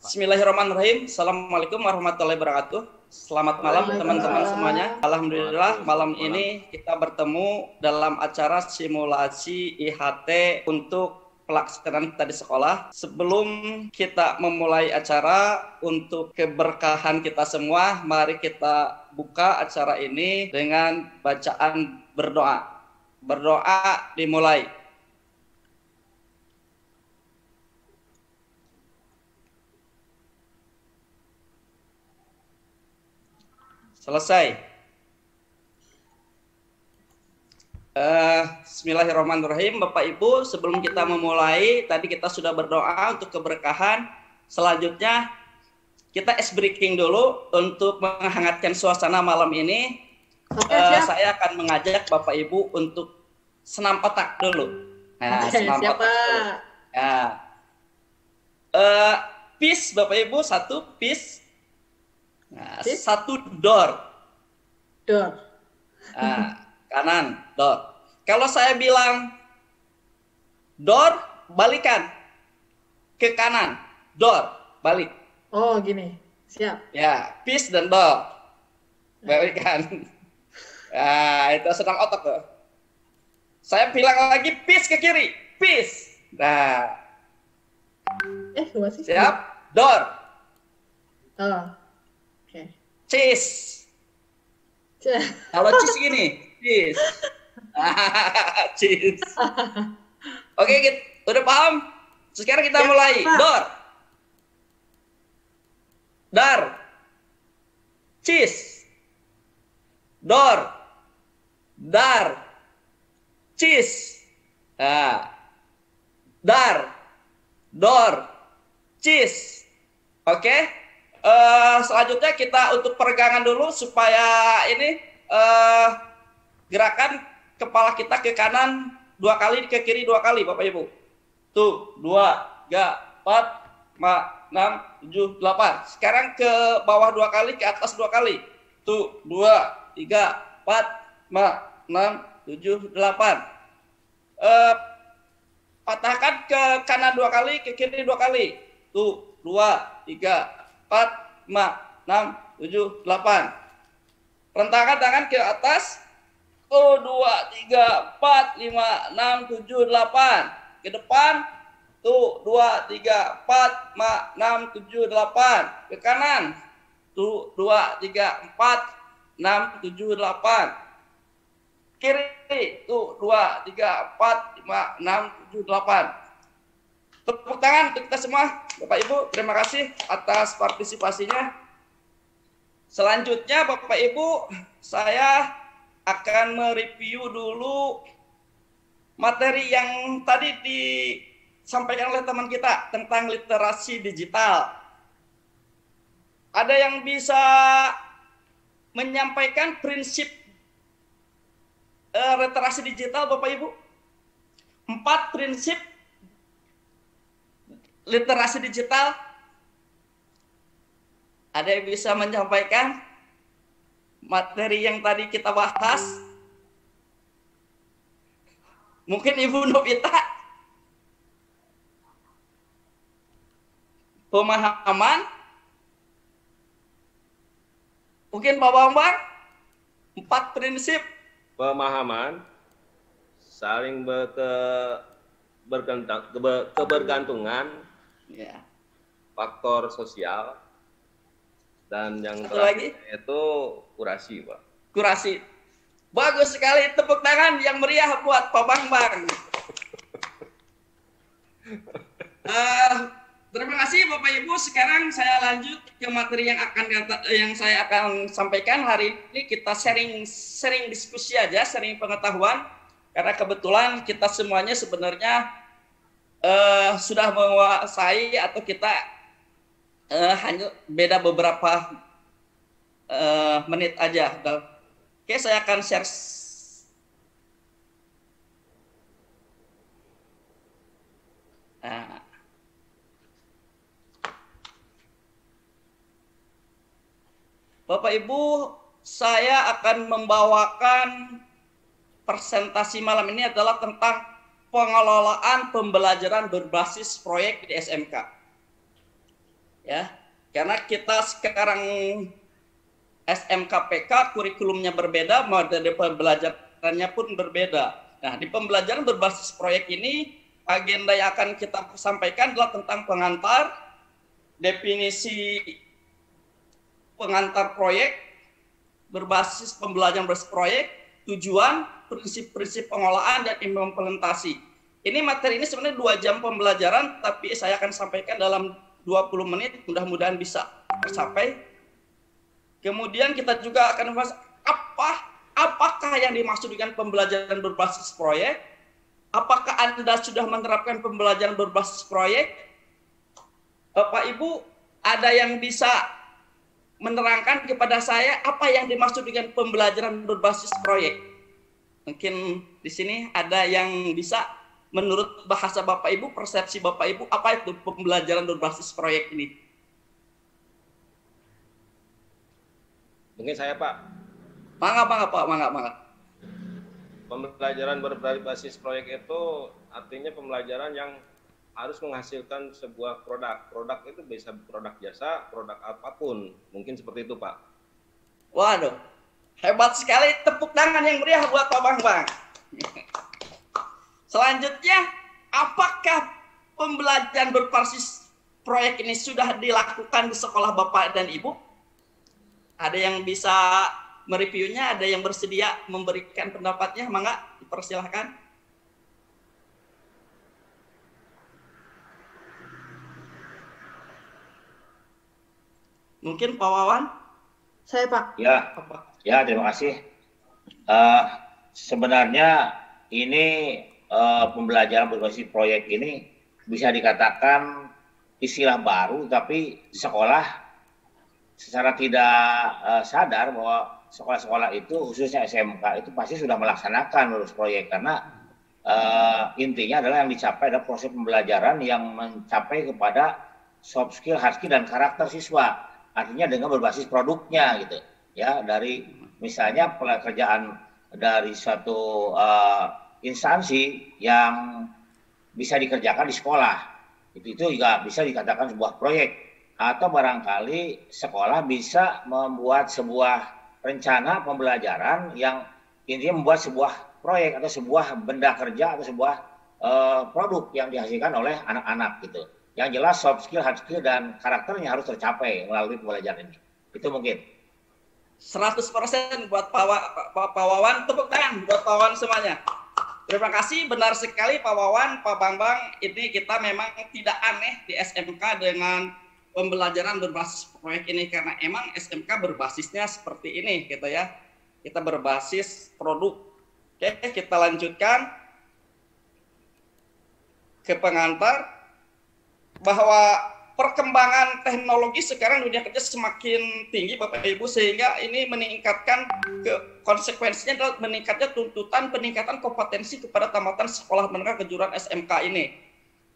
Bismillahirrahmanirrahim. Assalamualaikum warahmatullahi wabarakatuh. Selamat malam teman-teman semuanya. Alhamdulillah malam ini kita bertemu dalam acara simulasi IHT untuk pelaksanaan kita di sekolah. Sebelum kita memulai acara untuk keberkahan kita semua, mari kita buka acara ini dengan bacaan berdoa. Berdoa dimulai. Selesai. Bismillahirrahmanirrahim. Bapak Ibu, sebelum kita memulai, tadi kita sudah berdoa untuk keberkahan. Selanjutnya kita ice breaking dulu untuk menghangatkan suasana malam ini. Saya akan mengajak Bapak Ibu untuk senam otak dulu. Nah, senam otak dulu. Ya. Peace Bapak Ibu, satu peace. Nah, satu door. Nah, kanan, door. Kalau saya bilang door, balikan ke kanan, door, balik. Oh, gini. Siap. Ya, peace dan door. Balikan. Nah, itu sedang otak tuh. Saya bilang lagi peace ke kiri, peace. Nah. Masih siap, door. Oh. Okay. Cheese. Kalau cheese gini, cheese. Cheese. Oke, udah paham? Sekarang kita mulai. Door. Dar. Cheese. Door. Dar. Cheese. Dar. Door. Cheese. Oke? Selanjutnya kita untuk peregangan dulu supaya ini gerakan kepala kita ke kanan 2 kali, ke kiri 2 kali, Bapak Ibu. Tuh, 2, 3, 4, 5, 6, 7, 8. Sekarang ke bawah 2 kali, ke atas 2 kali. Tuh, 2, 3, 4, 5, 6, 7, 8. Patahkan ke kanan 2 kali, ke kiri 2 kali. Tuh, 2, 3, 4, 5, 6, 7, 8. Rentangkan tangan ke atas. 2, 3, 4, 5, 6, 7, 8. Ke depan. Tuh, 2, 3, 4, 5, 6, 7, 8. Ke kanan. Tuh, 2, 3, 4, 6, 7, 8. Kiri. Tuh, 2, 3, 4, 5, 6, 7, 8. Tepuk tangan untuk kita semua, Bapak Ibu. Terima kasih atas partisipasinya. Selanjutnya, Bapak Ibu, saya akan mereview dulu materi yang tadi disampaikan oleh teman kita tentang literasi digital. Ada yang bisa menyampaikan prinsip literasi digital, Bapak Ibu? 4 prinsip literasi digital. Ada yang bisa menyampaikan materi yang tadi kita bahas? Mungkin Ibu Novita. Pemahaman? Mungkin Pak Bambang? 4 prinsip. Pemahaman, saling kebergantungan, Ya. faktor sosial, dan yang satu lagi itu kurasi, Pak. Kurasi. Bagus sekali, tepuk tangan yang meriah buat Pak Bambang. Terima kasih Bapak Ibu. Sekarang saya lanjut ke materi yang saya akan sampaikan hari ini. Kita sharing diskusi aja, sharing pengetahuan. Karena kebetulan kita semuanya sebenarnya sudah menguasai atau kita hanya beda beberapa menit aja. Oke, saya akan share. Bapak Ibu, saya akan membawakan presentasi malam ini adalah tentang pengelolaan pembelajaran berbasis proyek di SMK. ya. Karena kita sekarang SMKPK kurikulumnya berbeda, metode pembelajarannya pun berbeda. Nah, di pembelajaran berbasis proyek ini, agenda yang akan kita sampaikan adalah tentang pengantar, definisi pengantar proyek, berbasis pembelajaran berbasis proyek, tujuan, prinsip-prinsip pengolahan, dan implementasi. Ini materi ini sebenarnya 2 jam pembelajaran, tapi saya akan sampaikan dalam 20 menit, mudah-mudahan bisa tercapai. Kemudian kita juga akan membahas apakah yang dimaksud dengan pembelajaran berbasis proyek? Apakah Anda sudah menerapkan pembelajaran berbasis proyek? Bapak Ibu, ada yang bisa menerangkan kepada saya apa yang dimaksud dengan pembelajaran berbasis proyek? Mungkin di sini ada yang bisa, menurut bahasa Bapak Ibu, persepsi Bapak Ibu, apa itu pembelajaran berbasis proyek ini? Mungkin saya, Pak. Mangga Pak. Pembelajaran berbasis proyek itu artinya pembelajaran yang harus menghasilkan sebuah produk. Produk itu bisa produk jasa, produk apapun. Mungkin seperti itu, Pak. Waduh, hebat sekali. Tepuk tangan yang meriah buat Pak Bambang. Selanjutnya, apakah pembelajaran berbasis proyek ini sudah dilakukan di sekolah Bapak dan Ibu? Ada yang bisa mereviewnya, ada yang bersedia memberikan pendapatnya, mangga dipersilahkan. Mungkin Pak Wawan? Saya Pak. Ya, terima kasih. Sebenarnya ini pembelajaran berbasis proyek ini bisa dikatakan istilah baru, tapi di sekolah secara tidak sadar bahwa sekolah-sekolah itu, khususnya SMK, itu pasti sudah melaksanakan lulus proyek, karena intinya adalah yang dicapai adalah proses pembelajaran yang mencapai kepada soft skill, hard skill, dan karakter siswa. Artinya dengan berbasis produknya gitu, ya, dari misalnya pekerjaan dari suatu instansi yang bisa dikerjakan di sekolah, itu juga bisa dikatakan sebuah proyek. Atau barangkali sekolah bisa membuat sebuah rencana pembelajaran yang intinya membuat sebuah proyek atau sebuah benda kerja atau sebuah produk yang dihasilkan oleh anak-anak gitu. Yang jelas soft skill, hard skill, dan karakternya harus tercapai melalui pembelajaran ini. Itu mungkin. 100% buat Pak Wawan. Tepuk tangan buat Pak Wawan semuanya. Terima kasih, benar sekali Pak Wawan, Pak Bambang. Ini kita memang tidak aneh di SMK dengan pembelajaran berbasis proyek ini, karena emang SMK berbasisnya seperti ini gitu ya. Kita berbasis produk. Oke, kita lanjutkan ke pengantar, bahwa perkembangan teknologi sekarang dunia kerja semakin tinggi Bapak Ibu, sehingga ini meningkatkan konsekuensinya adalah meningkatnya tuntutan peningkatan kompetensi kepada tamatan sekolah menengah kejuruan SMK ini.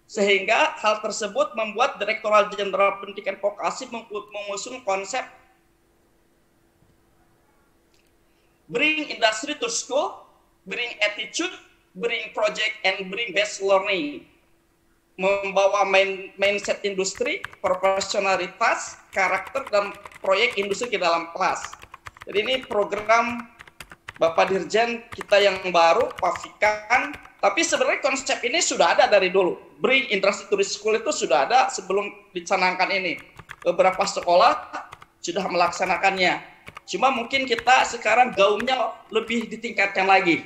Sehingga hal tersebut membuat Direktorat Jenderal Pendidikan Vokasi mengusung konsep bring industry to school, bring attitude, bring project, and bring best learning. Membawa mindset industri, profesionalitas, karakter, dan proyek industri ke dalam kelas. Jadi ini program Bapak Dirjen kita yang baru, Pak Fikan. Tapi sebenarnya konsep ini sudah ada dari dulu. Bring industry to school itu sudah ada sebelum dicanangkan ini. Beberapa sekolah sudah melaksanakannya. Cuma mungkin kita sekarang gaungnya lebih ditingkatkan lagi.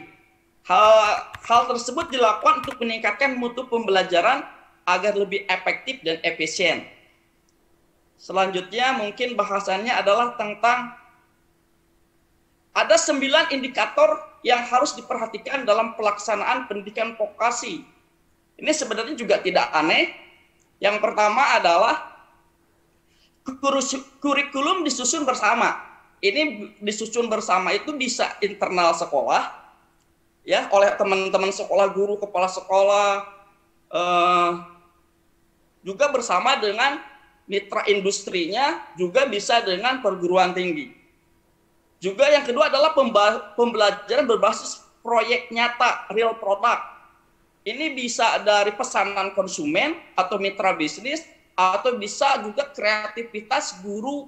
Hal tersebut dilakukan untuk meningkatkan mutu pembelajaran agar lebih efektif dan efisien. Selanjutnya mungkin bahasannya adalah tentang ada 9 indikator yang harus diperhatikan dalam pelaksanaan pendidikan vokasi. Ini sebenarnya juga tidak aneh. Yang pertama adalah kurikulum disusun bersama. Ini disusun bersama itu bisa internal sekolah, ya, oleh teman-teman sekolah, guru, kepala sekolah, juga bersama dengan mitra industrinya, juga bisa dengan perguruan tinggi. Juga yang kedua adalah pembelajaran berbasis proyek nyata, real product. Ini bisa dari pesanan konsumen atau mitra bisnis, atau bisa juga kreativitas guru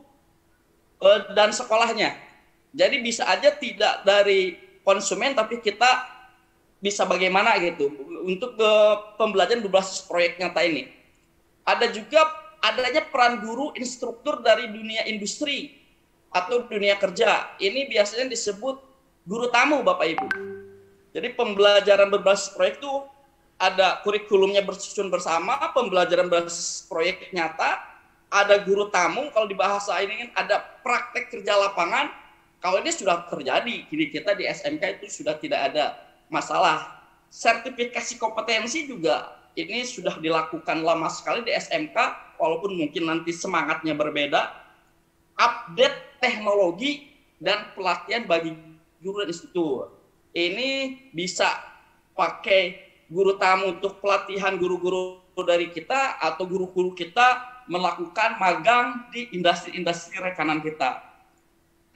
dan sekolahnya. Jadi bisa aja tidak dari konsumen, tapi kita bisa bagaimana gitu untuk pembelajaran berbasis proyek nyata ini. Ada juga adanya peran guru instruktur dari dunia industri atau dunia kerja. Ini biasanya disebut guru tamu, Bapak Ibu. Jadi pembelajaran berbasis proyek itu ada kurikulumnya bersusun bersama, pembelajaran berbasis proyek nyata, ada guru tamu, kalau di bahasa ini ada praktek kerja lapangan. Kalau ini sudah terjadi, jadi kita di SMK itu sudah tidak ada masalah. Sertifikasi kompetensi juga ini sudah dilakukan lama sekali di SMK, walaupun mungkin nanti semangatnya berbeda. Update teknologi dan pelatihan bagi guru dan instruktur. Ini bisa pakai guru tamu untuk pelatihan guru-guru dari kita atau guru-guru kita melakukan magang di industri-industri rekanan kita.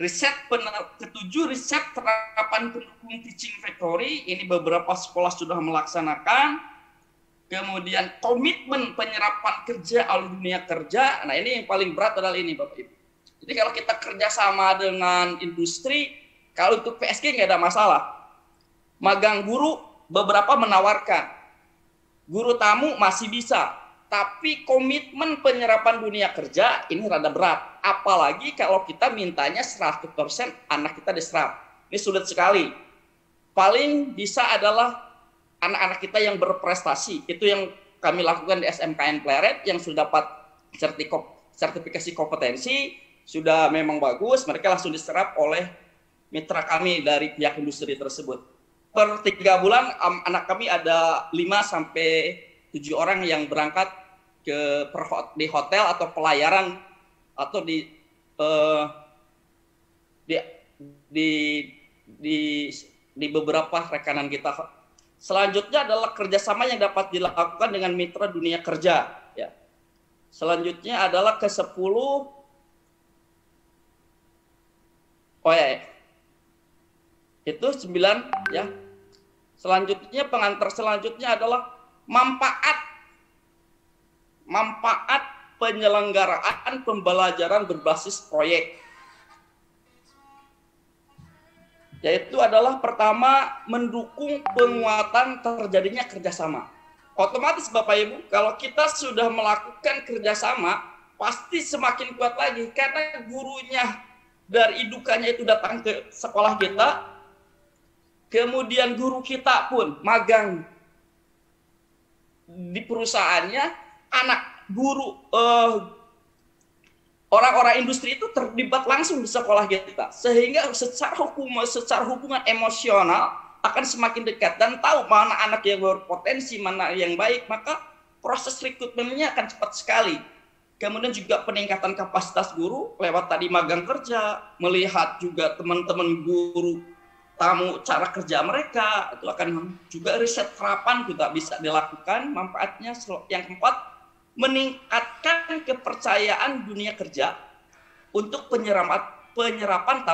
Ketujuh, riset terapan pendukung teaching factory, ini beberapa sekolah sudah melaksanakan. Kemudian komitmen penyerapan kerja oleh dunia kerja, nah ini yang paling berat adalah ini Bapak Ibu. Jadi kalau kita kerjasama dengan industri, kalau untuk PSG nggak ada masalah. Magang guru beberapa menawarkan, guru tamu masih bisa, tapi komitmen penyerapan dunia kerja ini rada berat. Apalagi kalau kita mintanya 100% anak kita diserap. Ini sulit sekali. Paling bisa adalah anak-anak kita yang berprestasi. Itu yang kami lakukan di SMKN Pleret, yang sudah dapat sertifikasi kompetensi, sudah memang bagus, mereka langsung diserap oleh mitra kami dari pihak industri tersebut. Per 3 bulan anak kami ada 5-7 orang yang berangkat di hotel atau pelayaran atau di beberapa rekanan kita. Selanjutnya adalah kerjasama yang dapat dilakukan dengan mitra dunia kerja. Ya. Selanjutnya adalah ke-10. Oh ya. Itu 9 ya. Selanjutnya pengantar selanjutnya adalah manfaat penyelenggaraan pembelajaran berbasis proyek. Yaitu adalah pertama mendukung penguatan terjadinya kerjasama. Otomatis Bapak Ibu, kalau kita sudah melakukan kerjasama, pasti semakin kuat lagi karena gurunya dari indukannya itu datang ke sekolah kita. Kemudian guru kita pun magang di perusahaannya, anak guru orang-orang industri itu terlibat langsung di sekolah kita, sehingga secara hubungan emosional akan semakin dekat dan tahu mana anak yang berpotensi, mana yang baik, maka proses rekrutmennya akan cepat sekali. Kemudian juga peningkatan kapasitas guru lewat tadi magang kerja, melihat juga teman-teman guru tamu cara kerja mereka, itu akan juga riset terapan juga bisa dilakukan. Manfaatnya yang keempat, meningkatkan kepercayaan dunia kerja untuk penyerapan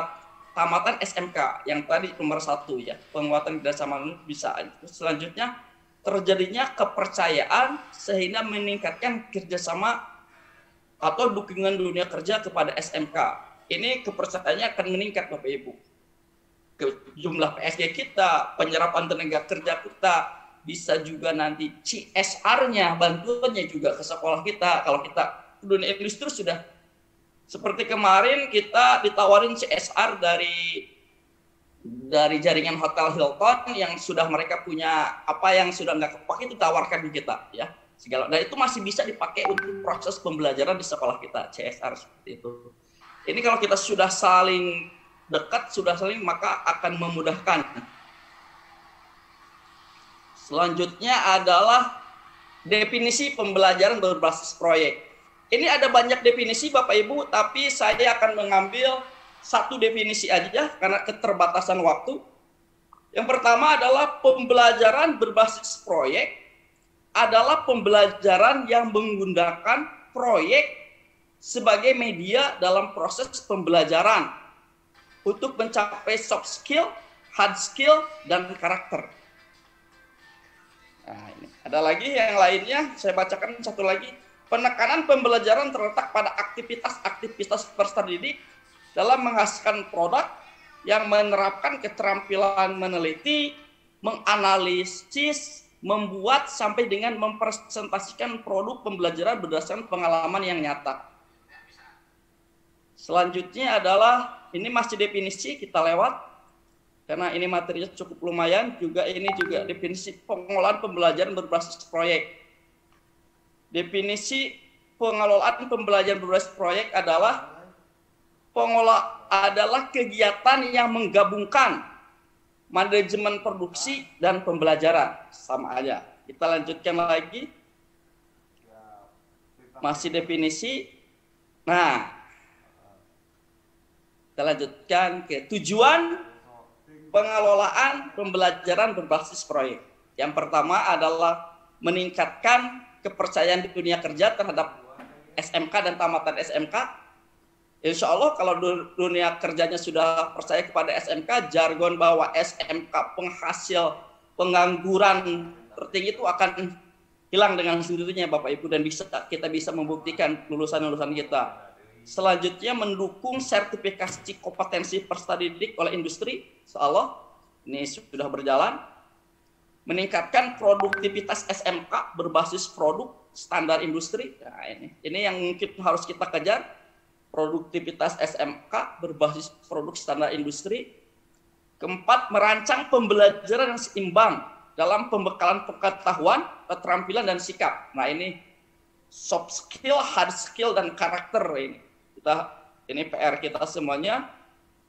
tamatan SMK yang tadi nomor 1 ya, penguatan kerjasama bisa. Selanjutnya terjadinya kepercayaan sehingga meningkatkan kerjasama atau dukungan dunia kerja kepada SMK. Ini kepercayaannya akan meningkat Bapak Ibu. Jumlah PSG kita, penyerapan tenaga kerja kita, bisa juga nanti CSR-nya, bantuannya juga ke sekolah kita. Kalau kita dunia industri sudah seperti kemarin kita ditawarin CSR dari jaringan hotel Hilton yang sudah mereka punya apa yang sudah nggak kepakai itu tawarkan di kita ya segala. Dan itu masih bisa dipakai untuk proses pembelajaran di sekolah kita CSR seperti itu. Ini kalau kita sudah saling dekat, sudah saling, maka akan memudahkan. Selanjutnya adalah definisi pembelajaran berbasis proyek. Ini ada banyak definisi Bapak Ibu, tapi saya akan mengambil satu definisi aja karena keterbatasan waktu. Yang pertama adalah pembelajaran berbasis proyek adalah pembelajaran yang menggunakan proyek sebagai media dalam proses pembelajaran untuk mencapai soft skill, hard skill, dan karakter. Nah, ini. Ada lagi yang lainnya, saya bacakan satu lagi. Penekanan pembelajaran terletak pada aktivitas-aktivitas peserta didik dalam menghasilkan produk yang menerapkan keterampilan meneliti, menganalisis, membuat sampai dengan mempresentasikan produk pembelajaran berdasarkan pengalaman yang nyata. Selanjutnya adalah, ini masih definisi, kita lewat, karena ini materinya cukup lumayan, juga ini juga definisi pengelolaan pembelajaran berbasis proyek. Definisi pengelolaan pembelajaran berbasis proyek adalah kegiatan yang menggabungkan manajemen produksi dan pembelajaran. Sama aja. Kita lanjutkan lagi. Masih definisi. Nah, kita lanjutkan ke tujuan pengelolaan pembelajaran berbasis proyek. Yang pertama adalah meningkatkan kepercayaan di dunia kerja terhadap SMK dan tamatan SMK. Insya Allah kalau dunia kerjanya sudah percaya kepada SMK, jargon bahwa SMK penghasil pengangguran tertinggi itu akan hilang dengan sendirinya Bapak Ibu, dan kita bisa membuktikan lulusan-lulusan kita. Selanjutnya mendukung sertifikasi kompetensi peserta didik oleh industri, insya Allah ini sudah berjalan. Meningkatkan produktivitas SMK berbasis produk standar industri. Nah, ini yang mungkin harus kita kejar. Produktivitas SMK berbasis produk standar industri. Keempat, merancang pembelajaran yang seimbang dalam pembekalan pengetahuan, keterampilan, dan sikap. Nah, ini soft skill, hard skill, dan karakter ini. Ini PR kita semuanya.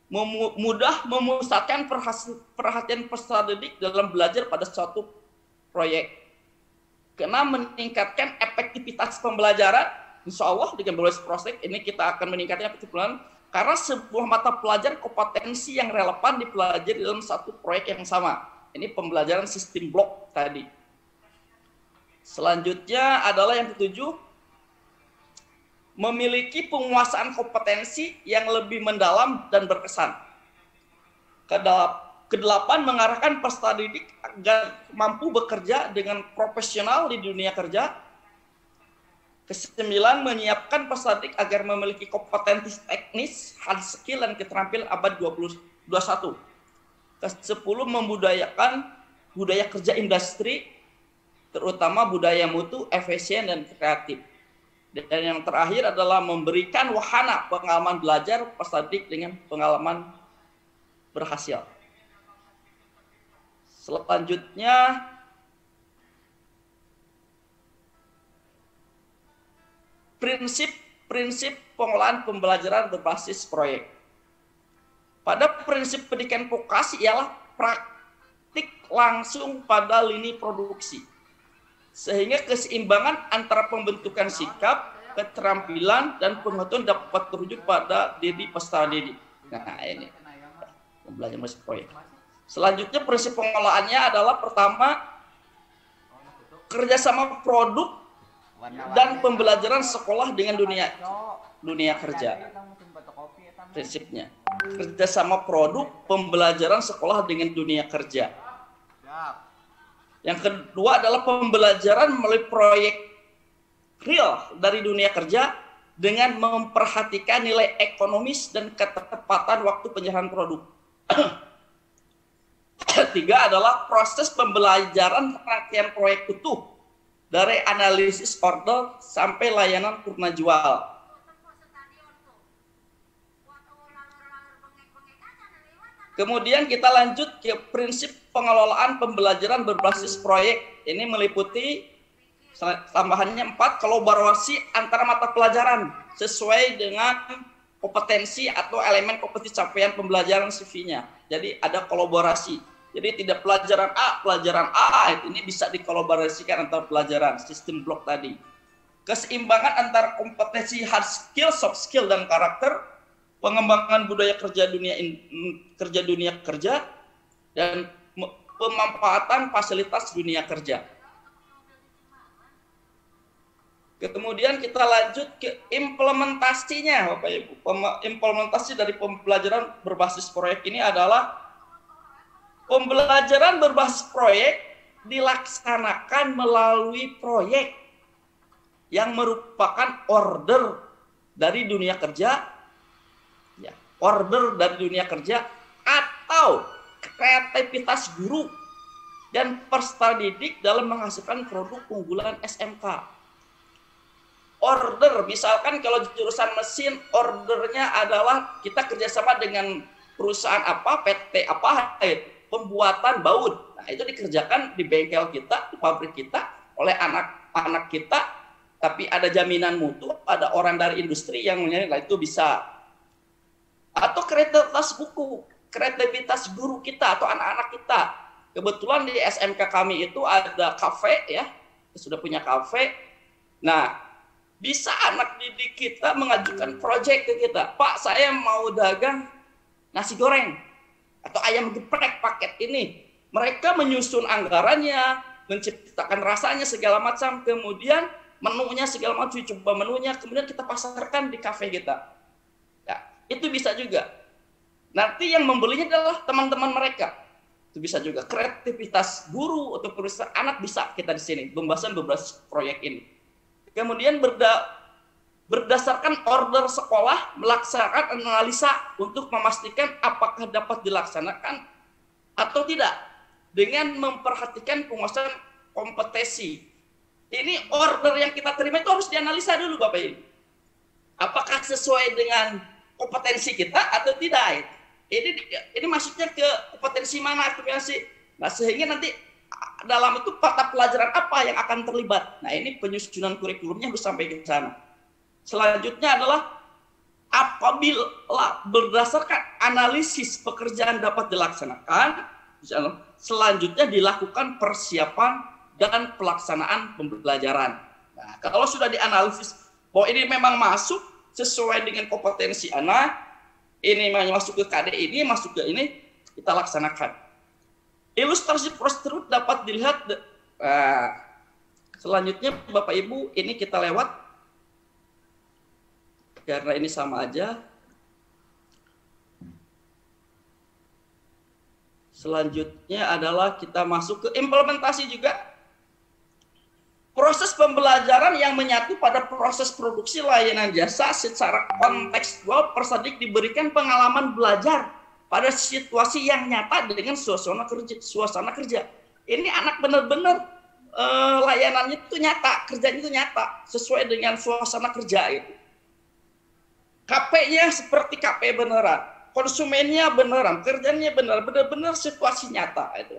Mudah memusatkan perhatian peserta didik dalam belajar pada suatu proyek. Karena meningkatkan efektivitas pembelajaran, insya Allah dengan berbasis proyek ini kita akan meningkatkan efektivitas karena sebuah mata pelajaran kompetensi yang relevan dipelajari dalam satu proyek yang sama. Ini pembelajaran sistem blok tadi. Selanjutnya adalah yang ketujuh, memiliki penguasaan kompetensi yang lebih mendalam dan berkesan. Kedelapan, mengarahkan peserta didik agar mampu bekerja dengan profesional di dunia kerja. Kesembilan, menyiapkan peserta didik agar memiliki kompetensi teknis, hard skill, dan keterampilan abad 21. Kesepuluh, membudayakan budaya kerja industri, terutama budaya mutu, efisien, dan kreatif. Dan yang terakhir adalah memberikan wahana pengalaman belajar peserta didik dengan pengalaman berhasil. Selanjutnya, prinsip pengolahan pembelajaran berbasis proyek. Pada prinsip pendidikan vokasi ialah praktik langsung pada lini produksi. Sehingga keseimbangan antara pembentukan sikap, keterampilan, dan pengetahuan dapat terwujud pada diri peserta didik. Nah, ini pembelajaran berbasis proyek. Selanjutnya prinsip pengolahannya adalah pertama, kerjasama produk dan pembelajaran sekolah dengan dunia kerja. Prinsipnya kerjasama produk, pembelajaran sekolah dengan dunia kerja. Yang kedua adalah pembelajaran melalui proyek real dari dunia kerja dengan memperhatikan nilai ekonomis dan ketepatan waktu penyerahan produk. Ketiga adalah proses pembelajaran rangkaian proyek utuh dari analisis order sampai layanan purna jual. Kemudian kita lanjut ke prinsip pengelolaan pembelajaran berbasis proyek. Ini meliputi tambahannya 4, kolaborasi antara mata pelajaran sesuai dengan kompetensi atau elemen kompetensi capaian pembelajaran CV-nya. Jadi ada kolaborasi. Jadi tidak pelajaran A, ini bisa dikolaborasikan antara pelajaran sistem blok tadi. Keseimbangan antara kompetensi hard skill, soft skill, dan karakter, pengembangan budaya kerja dunia kerja, dan pemanfaatan fasilitas dunia kerja. Kemudian kita lanjut ke implementasinya, Bapak Ibu. Implementasi dari pembelajaran berbasis proyek ini adalah pembelajaran berbasis proyek dilaksanakan melalui proyek yang merupakan order dari dunia kerja, ya, order dari dunia kerja atau kreativitas guru dan peserta didik dalam menghasilkan produk unggulan SMK. Order, misalkan kalau jurusan mesin, ordernya adalah kita kerjasama dengan perusahaan apa, PT apa, pembuatan baut. Nah, itu dikerjakan di bengkel kita, di pabrik kita, oleh anak-anak kita, tapi ada jaminan mutu, ada orang dari industri yang menilai itu bisa. Atau kreativitas buku, kreativitas guru kita atau anak-anak kita. Kebetulan di SMK kami itu ada kafe, ya, kita sudah punya kafe. Nah, bisa anak didik kita mengajukan proyek ke kita. Pak, saya mau dagang nasi goreng atau ayam geprek paket ini. Mereka menyusun anggarannya, menciptakan rasanya segala macam, kemudian menunya segala macam, coba menunya, kemudian kita pasarkan di kafe kita. Ya, itu bisa juga. Nanti yang membelinya adalah teman-teman mereka. Itu bisa juga. Kreativitas guru atau perusahaan anak bisa kita di sini pembahasan beberapa proyek ini. Kemudian berdasarkan order sekolah melaksanakan analisa untuk memastikan apakah dapat dilaksanakan atau tidak dengan memperhatikan penguasaan kompetensi. Ini order yang kita terima itu harus dianalisa dulu Bapak Ibu. Apakah sesuai dengan kompetensi kita atau tidak? Ini maksudnya ke kompetensi mana aktivasi. Nah, sehingga nanti dalam itu mata pelajaran apa yang akan terlibat. Nah, ini penyusunan kurikulumnya harus sampai ke sana. Selanjutnya adalah apabila berdasarkan analisis pekerjaan dapat dilaksanakan, selanjutnya dilakukan persiapan dan pelaksanaan pembelajaran. Nah, kalau sudah dianalisis bahwa ini memang masuk sesuai dengan kompetensi anak, ini masuk ke KD ini, masuk ke ini, kita laksanakan. Ilustrasi prosedur dapat dilihat. Selanjutnya Bapak Ibu, ini kita lewat karena ini sama aja. Selanjutnya adalah kita masuk ke implementasi juga. Proses pembelajaran yang menyatu pada proses produksi layanan jasa secara kontekstual, peserta diberikan pengalaman belajar pada situasi yang nyata dengan suasana kerja. Ini anak benar-benar layanannya itu nyata, kerjanya itu nyata, sesuai dengan suasana kerja itu. KP-nya seperti KP beneran, konsumennya beneran, kerjanya benar-benar situasi nyata itu.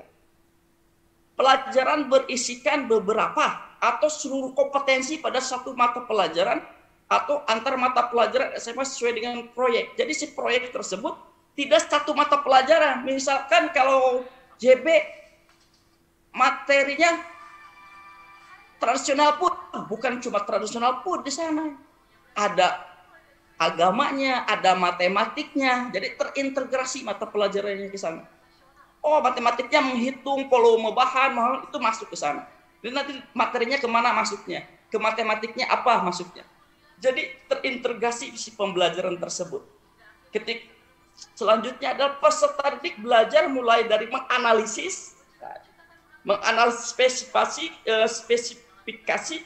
Pelajaran berisikan beberapa atau seluruh kompetensi pada satu mata pelajaran atau antar mata pelajaran SMA sesuai dengan proyek. Jadi si proyek tersebut tidak satu mata pelajaran. Misalkan kalau JB materinya tradisional pun, bukan cuma tradisional pun di sana. Ada agamanya, ada matematiknya. Jadi terintegrasi mata pelajarannya ke sana. Oh, matematiknya menghitung volume bahan, itu masuk ke sana. Dan nanti materinya kemana masuknya? Ke matematiknya apa masuknya? Jadi terintegrasi si pembelajaran tersebut. Selanjutnya adalah peserta didik belajar mulai dari menganalisis spesifikasi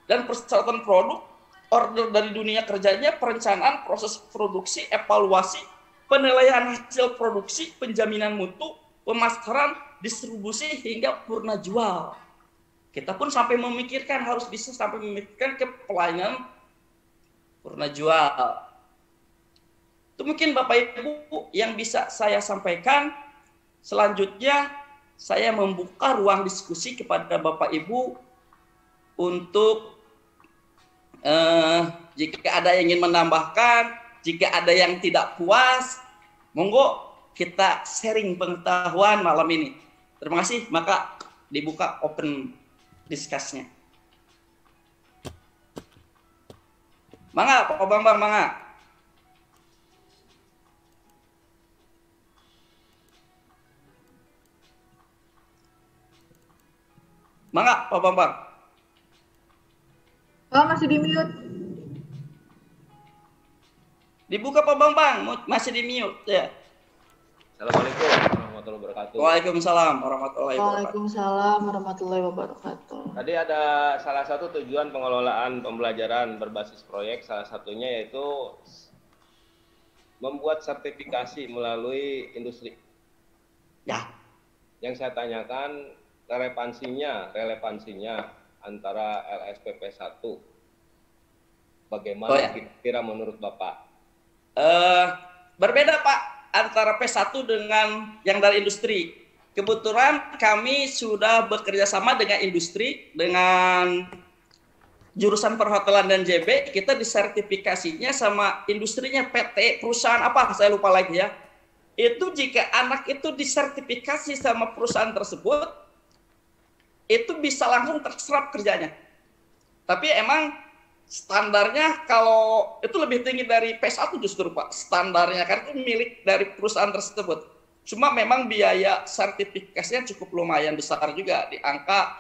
dan persyaratan produk, order dari dunia kerjanya, perencanaan, proses produksi, evaluasi, penilaian hasil produksi, penjaminan mutu, pemasaran, distribusi hingga purna jual. Kita pun sampai memikirkan, harus bisa sampai memikirkan ke pelayanan purna jual. Itu mungkin Bapak Ibu yang bisa saya sampaikan. Selanjutnya saya membuka ruang diskusi kepada Bapak Ibu untuk jika ada yang ingin menambahkan, jika ada yang tidak puas, monggo kita sharing pengetahuan malam ini. Terima kasih, maka dibuka open discuss-nya. Mangga, Pak Bambang, mangga. Mangga, Pak Bambang. Oh, masih di mute. Dibuka Pak Bambang, masih di mute ya. Assalamualaikum warahmatullahi warahmatullahi wabarakatuh. Waalaikumsalam warahmatullahi wabarakatuh. Waalaikumsalam warahmatullahi wabarakatuh. Tadi ada salah satu tujuan pengelolaan pembelajaran berbasis proyek, salah satunya yaitu membuat sertifikasi melalui industri. Ya, Yang saya tanyakan relevansinya antara LSPP 1. Bagaimana Oh, ya. kira-kira menurut Bapak? Berbeda Pak antara P1 dengan yang dari industri. Kebetulan kami sudah bekerja sama dengan industri, dengan jurusan perhotelan dan JB, kita disertifikasinya sama industrinya PT, perusahaan apa, saya lupa lagi ya. Itu jika anak itu disertifikasi sama perusahaan tersebut, itu bisa langsung terserap kerjanya. Tapi emang standarnya kalau itu lebih tinggi dari P1 justru Pak. Standarnya kan itu milik dari perusahaan tersebut. Cuma memang biaya sertifikasinya cukup lumayan besar juga, di angka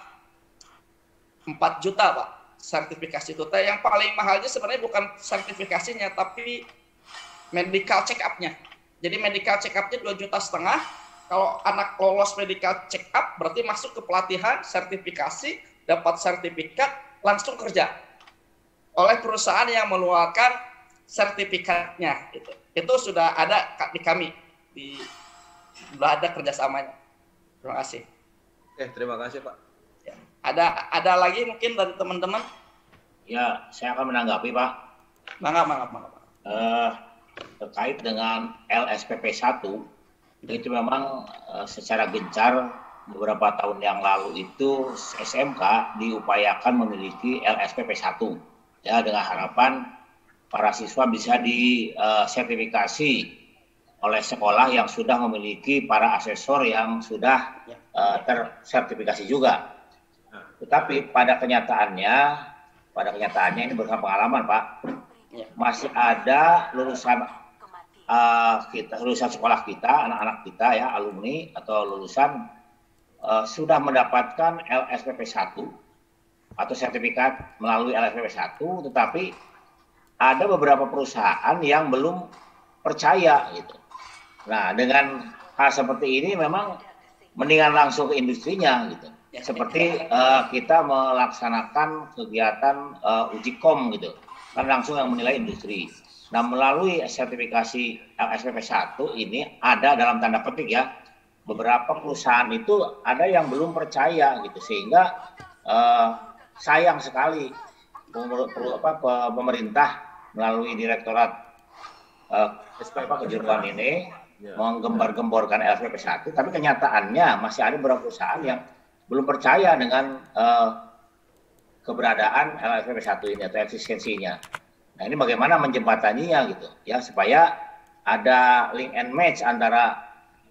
4 juta Pak. Sertifikasi itu yang paling mahalnya sebenarnya bukan sertifikasinya, tapi medical check up-nya. Jadi medical check up-nya 2,5 juta. Kalau anak lolos medical check up berarti masuk ke pelatihan, sertifikasi, dapat sertifikat, langsung kerja oleh perusahaan yang mengeluarkan sertifikatnya. Itu sudah ada di kami, sudah ada kerjasamanya. Terima kasih. Oke, terima kasih Pak. Ya. Ada lagi mungkin dari teman-teman? Ya, saya akan menanggapi Pak. Mangga. Terkait dengan LSPP 1, itu memang secara gencar beberapa tahun yang lalu itu SMK diupayakan memiliki LSPP 1. Ya, dengan harapan para siswa bisa disertifikasi oleh sekolah yang sudah memiliki para asesor yang sudah tersertifikasi juga. Tetapi pada kenyataannya ini berdasarkan pengalaman Pak, masih ada lulusan lulusan sekolah kita, anak-anak kita ya, alumni atau lulusan sudah mendapatkan LSPP 1 atau sertifikat melalui LSPP 1, tetapi ada beberapa perusahaan yang belum percaya gitu. Nah, dengan hal seperti ini memang mendingan langsung ke industrinya gitu. Seperti kita melaksanakan kegiatan uji kom gitu, kan langsung yang menilai industri. Nah, melalui sertifikasi LSPP 1 ini ada dalam tanda petik ya, beberapa perusahaan itu ada yang belum percaya gitu, sehingga sayang sekali pemerintah melalui Direktorat Kejuruan ini menggembar-gemborkan LSPP 1, tapi kenyataannya masih ada beberapa perusahaan yang belum percaya dengan keberadaan LSPP 1 ini atau eksistensinya. Nah, ini bagaimana menjembataninya gitu ya, supaya ada link and match antara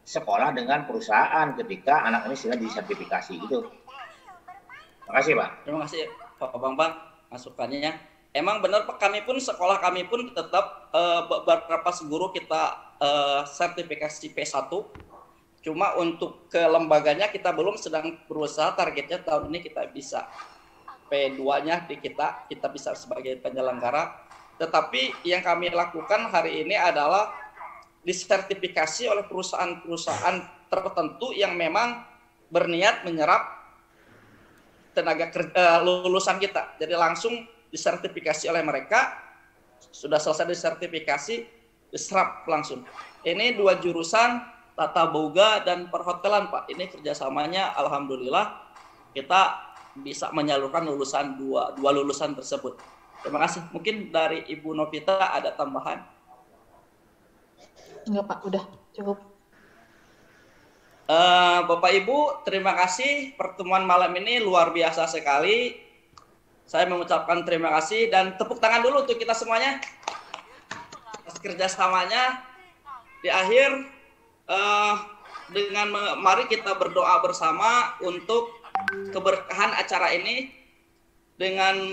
sekolah dengan perusahaan ketika anak ini sudah disertifikasi gitu. Terima kasih Pak. Terima kasih Pak Bambang masukannya. Emang benar Pak, sekolah kami pun tetap beberapa guru kita sertifikasi P1. Cuma untuk ke lembaganya kita belum, sedang berusaha, targetnya tahun ini kita bisa P2-nya di kita bisa sebagai penyelenggara. Tetapi yang kami lakukan hari ini adalah disertifikasi oleh perusahaan-perusahaan tertentu yang memang berniat menyerap tenaga kerja lulusan kita. Jadi langsung disertifikasi oleh mereka, sudah selesai disertifikasi, diserap langsung. Ini 2 jurusan, tata boga dan perhotelan Pak. Ini kerjasamanya alhamdulillah kita bisa menyalurkan lulusan dua lulusan tersebut. Terima kasih. Mungkin dari Ibu Novita ada tambahan? Enggak Pak, udah cukup. Bapak Ibu, terima kasih, pertemuan malam ini luar biasa sekali. Saya mengucapkan terima kasih dan tepuk tangan dulu untuk kita semuanya atas kerjasamanya. Di akhir mari kita berdoa bersama untuk keberkahan acara ini dengan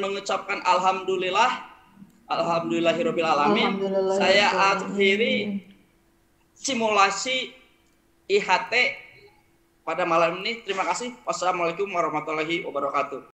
mengucapkan alhamdulillahirabbil alamin. Saya akhiri simulasi IHT pada malam ini. Terima kasih. Wassalamualaikum warahmatullahi wabarakatuh.